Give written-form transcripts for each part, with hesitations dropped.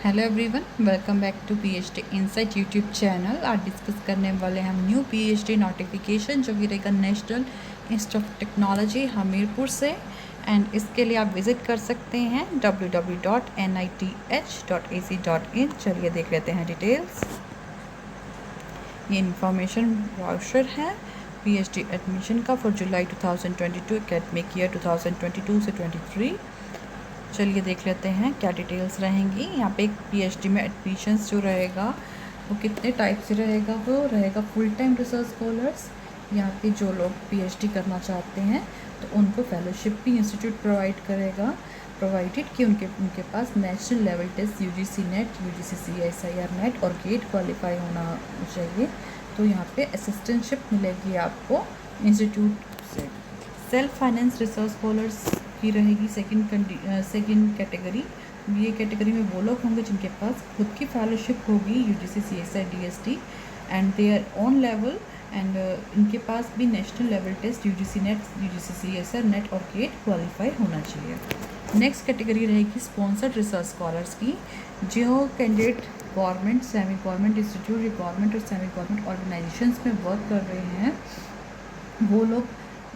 Hello everyone, welcome back to PhD insight YouTube channel. आज discuss करने वाले हम न्यू पीएचडी नोटिफिकेशन जो कि रहेगा National Institute of Technology Hamirpur से। एंड इसके लिए आप विज़िट कर सकते हैं www.nith.ac.in। चलिए देख लेते हैं डिटेल्स। ये इंफॉर्मेशन ब्राउशर है पीएचडी एडमिशन का फॉर जुलाई 2022 एकेडमिक ईयर 2022 से 23। चलिए देख लेते हैं क्या डिटेल्स रहेंगी। यहाँ पे एक पीएचडी में एडमिशन्स जो रहेगा वो कितने टाइप से रहेगा, वो रहेगा फुल टाइम रिसर्च स्कॉलर्स। यहाँ पे जो लोग पीएचडी करना चाहते हैं तो उनको फेलोशिप भी इंस्टीट्यूट प्रोवाइड करेगा, प्रोवाइडेड कि उनके पास national level test UGC NET, UGC CSIR NET और गेट क्वालिफाई होना चाहिए। तो यहाँ पे असिस्टेंटशिप मिलेगी आपको इंस्टीट्यूट से। सेल्फ फाइनेंस रिसर्च स्कॉलर्स की रहेगी सेकंड कैटेगरी। ये कैटेगरी में वो लोग होंगे जिनके पास खुद की फेलोशिप होगी UGC CSI DST and their own level, and इनके पास भी national level test UGC NET, UGC CSR NET और गेट क्वालिफाई होना चाहिए। नेक्स्ट कैटेगरी रहेगी स्पॉन्सर्ड रिसर्च स्कॉलर्स की। जो candidate government, semi government institute या गवर्नमेंट और सेमी गवर्नमेंट ऑर्गेनाइजेशंस में वर्क कर रहे हैं वो लोग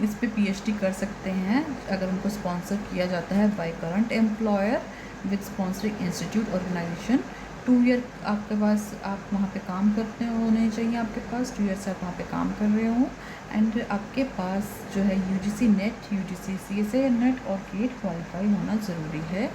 इस पे पीएचडी कर सकते हैं अगर उनको स्पॉन्सर किया जाता है by current employer with sponsoring institute organisation. 2 year आपके पास, आप वहाँ पे काम करते होने चाहिए, आपके पास 2 ईयर से आप वहाँ पे काम कर रहे हो एंड आपके पास जो है UGC NET, UGC CSI NET और गेट क्वालिफाई होना ज़रूरी है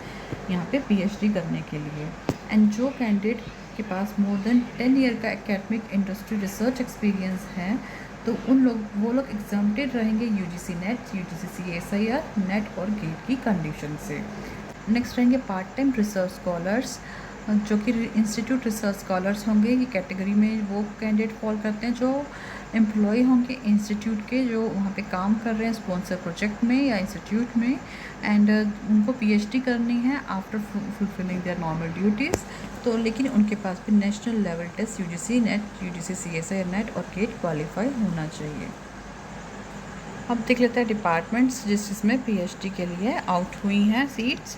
यहाँ पे पीएचडी करने के लिए। एंड जो कैंडिडेट के पास मोर देन 10 ईयर का एकेडमिक इंडस्ट्री रिसर्च एक्सपीरियंस है तो वो लोग एग्जाम्प्टेड रहेंगे UGC NET, UGC CSIR NET और गेट की कंडीशन से। नेक्स्ट रहेंगे पार्ट टाइम रिसर्च स्कॉलर्स जो कि इंस्टीट्यूट रिसर्च स्कॉलर्स होंगे। ये कैटेगरी में वो कैंडिडेट फॉल करते हैं जो एम्प्लॉय होंगे इंस्टीट्यूट के, जो वहाँ पे काम कर रहे हैं स्पॉन्सर प्रोजेक्ट में या इंस्टीट्यूट में, एंड उनको पीएचडी करनी है after fulfilling their normal duties. तो लेकिन उनके पास भी national level test UGC NET, UGC CSI NET और गेट क्वालिफाई होना चाहिए। अब देख लेते हैं डिपार्टमेंट्स जिसमें पीएचडी के लिए आउट हुई हैं सीट्स।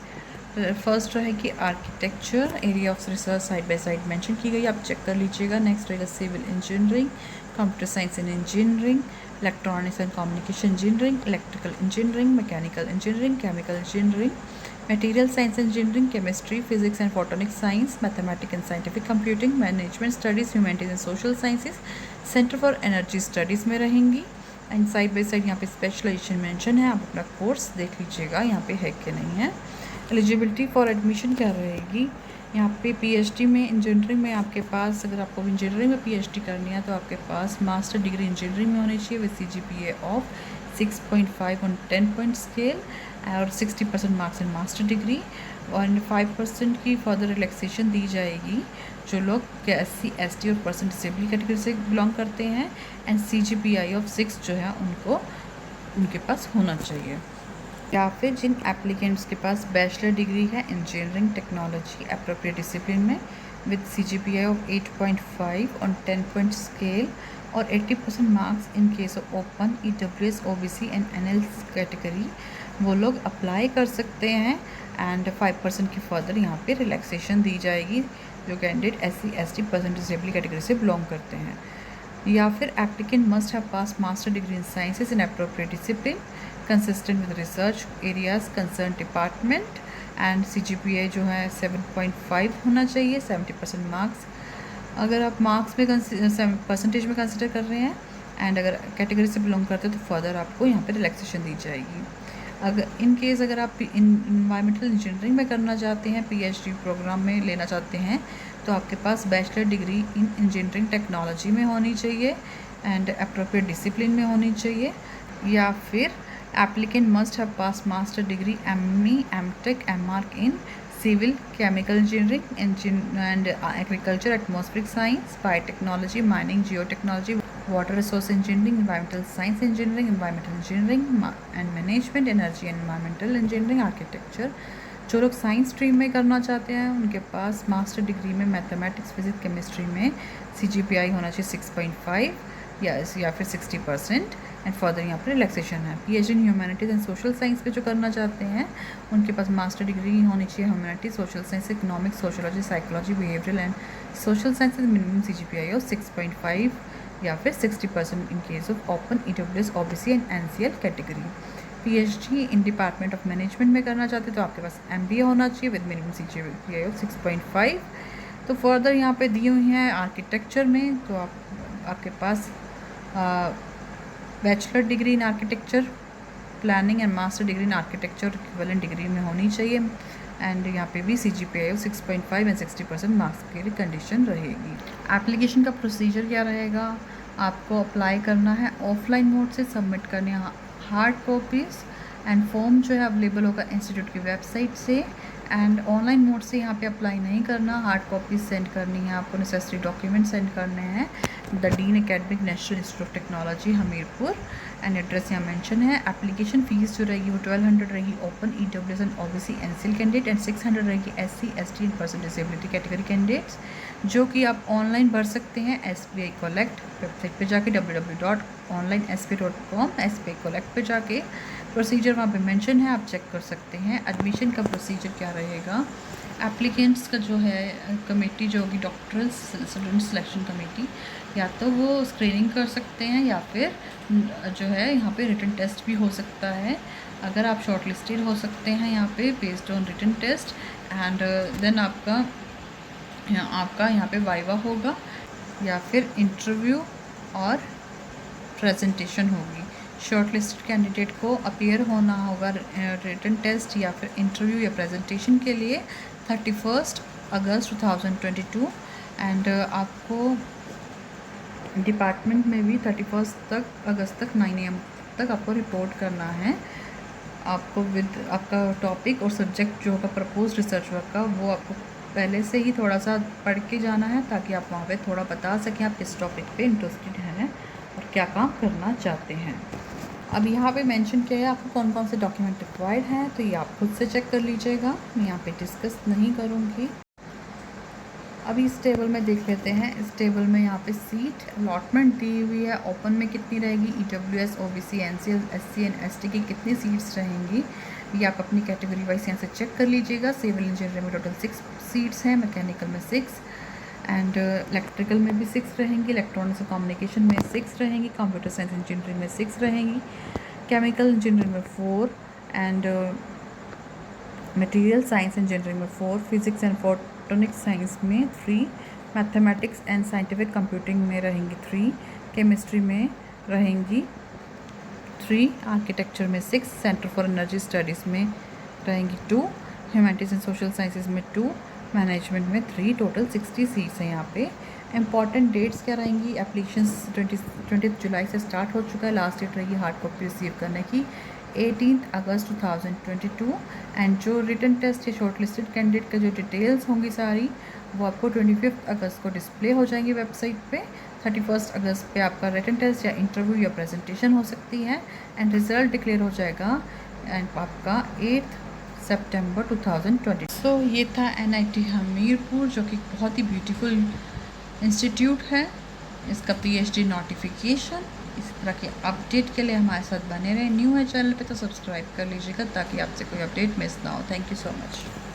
फर्स्ट रहेगी architecture, area of research side by side mention की गई, आप चेक कर लीजिएगा। नेक्स्ट रहेगा civil engineering, computer science and engineering, electronics and communication engineering, electrical engineering, mechanical engineering, chemical engineering, material science engineering, chemistry, physics and photonic science, mathematics and scientific computing, management studies, humanities and social sciences, centre for energy studies में रहेंगी। And side by side यहाँ पे specialisation mention है, आप अपना course देख लीजिएगा यहाँ पे है कि नहीं है। एलिजिबिलिटी फॉर एडमिशन क्या रहेगी यहाँ पे पीएचडी में इंजीनियरिंग में आपके पास, अगर आपको इंजीनियरिंग में पीएचडी करनी है तो आपके पास मास्टर डिग्री इंजीनियरिंग में होनी चाहिए with CGPA of 6.5 on 10 point scale और 60% मार्क्स इन मास्टर डिग्री, और 5% की फर्दर रिलैक्सेशन दी जाएगी जो लोग SC ST और पर्सन डिसेबल कैटेगरी से बिलोंग करते हैं। एंड CGPI ऑफ 6 जो है उनको उनके पास होना चाहिए। या फिर जिन एप्लीकेंट्स के पास बैचलर डिग्री है इंजीनियरिंग टेक्नोलॉजी एप्रोप्रिएट डिसिप्लिन में with CGPI of 8.5 on 10 point scale और 80% marks in case of open EWS OBC and NL category, वो लोग अप्लाई कर सकते हैं। एंड 5% की फर्दर यहाँ पे रिलैक्सेशन दी जाएगी जो candidate SC ST person disable category से बिलोंग करते हैं। या फिर applicant must have pass master degree in sciences in appropriate discipline consistent with research areas concern department, and CGPA जो है 7.5 होना चाहिए, 70% मार्क्स अगर आप मार्क्स में परसेंटेज में कंसिडर कर रहे हैं। एंड अगर कैटेगरी से बिलोंग करते हैं तो फर्दर आपको यहाँ पे रिलैक्सेशन दी जाएगी। अगर इन केस अगर आप इन्वायरमेंटल इंजीनियरिंग में करना चाहते हैं, पीएचडी प्रोग्राम में लेना चाहते हैं तो आपके पास bachelor degree in engineering technology में होनी चाहिए एंड एप्रोप्रिएट डिसिप्लिन में होनी चाहिए। या फिर applicant must have passed master degree ME, MTech, MArch in civil, chemical engineering and agriculture, atmospheric science, biotechnology, mining, geotechnology, water resource engineering, environmental science engineering, environmental engineering and management, energy and environmental engineering, architecture। जो लोग science stream में करना चाहते हैं उनके पास master degree में mathematics, physics, chemistry में CGPI होना चाहिए 6.5 या फिर 60%। एंड फर्दर यहाँ पर रिलैक्सेशन है। PhD in humanities and social science पे जो करना चाहते हैं उनके पास मास्टर डिग्री होनी चाहिए humanities, social science, economics, sociology, psychology, behavioural and social science, minimum CGPA of 6.5 या फिर 60% in case of open EWS OBC and NCL category. PhD in department of management में करना चाहते तो आपके पास MBA होना चाहिए विद मिनिमम CGPA ऑफ 6.5। तो फर्दर यहाँ पे दी हुई हैं आर्किटेक्चर में, तो आपके पास bachelor degree in architecture planning and master degree in architecture equivalent degree में होनी चाहिए। एंड यहाँ पे भी CGPA 6.5 एंड 60% मार्क्स के लिए कंडीशन रहेगी। एप्लीकेशन का प्रोसीजर क्या रहेगा, आपको अप्लाई करना है ऑफलाइन मोड से, सबमिट करने हार्ड कॉपीज़ एंड फॉर्म जो है अवेलेबल होगा इंस्टीट्यूट की वेबसाइट से। एंड ऑनलाइन मोड से यहाँ पे अप्लाई नहीं करना, हार्ड कॉपीज सेंड करनी है आपको, नेसेसरी डॉक्यूमेंट सेंड करने हैं the dean academic national Institute of Technology Hamirpur, and address यहाँ मेंशन है। एप्लीकेशन फ़ीस जो रहेगी वो 1200 रहेगी open EWS and OBC NCL candidate and 600 रहेगी SC ST and person disability category candidates, जो कि आप ऑनलाइन भर सकते हैं SBI कलेक्ट वेबसाइट पे जाके www.onlinesba.com SBI कलेक्ट पे जाके। प्रोसीजर वहाँ पे मेंशन है, आप चेक कर सकते हैं। एडमिशन का प्रोसीजर क्या रहेगा, एप्लीकेंट्स का जो है कमेटी जो होगी डॉक्टरल स्टूडेंट सिलेक्शन कमेटी, या तो वो स्क्रीनिंग कर सकते हैं या फिर जो है यहाँ पे रिटन टेस्ट भी हो सकता है। अगर आप शॉर्ट लिस्टेड हो सकते हैं यहाँ पे based on written test, and then आपका यहाँ पे वाइवा होगा या फिर इंटरव्यू और प्रेजेंटेशन होगी। शॉर्ट लिस्टेड कैंडिडेट को अपीयर होना होगा रिटन टेस्ट या फिर इंटरव्यू या प्रेजेंटेशन के लिए 31 अगस्त 2022, एंड आपको डिपार्टमेंट में भी 31 अगस्त तक 9 AM तक आपको रिपोर्ट करना है। आपको विद आपका टॉपिक और सब्जेक्ट जो होगा प्रपोज रिसर्च वर्क का, वो आपको पहले से ही थोड़ा सा पढ़ के जाना है ताकि आप वहाँ पे थोड़ा बता सकें आप किस टॉपिक पे इंटरेस्टेड हैं और क्या काम करना चाहते हैं। अब यहाँ पे मेंशन किया है आपको कौन कौन से डॉक्यूमेंट रिक्वायर्ड हैं, तो ये आप खुद से चेक कर लीजिएगा, मैं यहाँ पे डिस्कस नहीं करूँगी। अभी इस टेबल में देख लेते हैं। इस टेबल में यहाँ पे सीट अलॉटमेंट दी हुई है, ओपन में कितनी रहेगी, EWS OBC NCL SC and ST की कितनी सीट्स रहेंगी, ये आप अपनी कैटेगरी वाइज यहाँ से चेक कर लीजिएगा। सिविल इंजीनियरिंग में टोटल 6 सीट्स हैं, मैकेनिकल में 6 एंड इलेक्ट्रिकल में भी 6 रहेंगी, इलेक्ट्रॉनिक्स और कम्युनिकेशन में 6 रहेंगी, कंप्यूटर साइंस इंजीनियरिंग में 6 रहेंगी, केमिकल इंजीनियरिंग में 4 एंड मटेरियल साइंस इंजीनियरिंग में 4, फिजिक्स एंड फोटोनिक्स साइंस में 3, मैथमेटिक्स एंड साइंटिफिक कंप्यूटिंग में रहेंगी 3, केमिस्ट्री में रहेंगी 3, आर्किटेक्चर में 6, सेंटर फॉर एनर्जी स्टडीज़ में रहेंगी 2, ह्यूमैनिटीज़ एंड सोशल साइंसेज में 2, मैनेजमेंट में 3, टोटल 60 सीट्स हैं यहाँ पे। इंपॉर्टेंट डेट्स क्या रहेंगी, एप्लीकेशंस 20 जुलाई से स्टार्ट हो चुका है, लास्ट डेट रहेगी हार्ड कॉपी रिसीव करने की 18 अगस्त 2022, एंड जो रिटन टेस्ट या शॉर्ट लिस्टेड कैंडिडेट का जो डिटेल्स होंगी सारी वो आपको 25 अगस्त को डिस्प्ले हो जाएंगी वेबसाइट पे। 31 अगस्त पे आपका रिटन टेस्ट या इंटरव्यू या प्रेजेंटेशन हो सकती है, एंड रिज़ल्ट डिक्लेयर हो जाएगा एंड आपका 8 सितंबर 2020। सो ये था NIT हमीरपुर, जो कि बहुत ही ब्यूटीफुल इंस्टीट्यूट है। इसका PhD नोटिफिकेशन, इस तरह के अपडेट के लिए हमारे साथ बने रहें। न्यू है चैनल पे तो सब्सक्राइब कर लीजिएगा ताकि आपसे कोई अपडेट मिस ना हो। Thank you so much.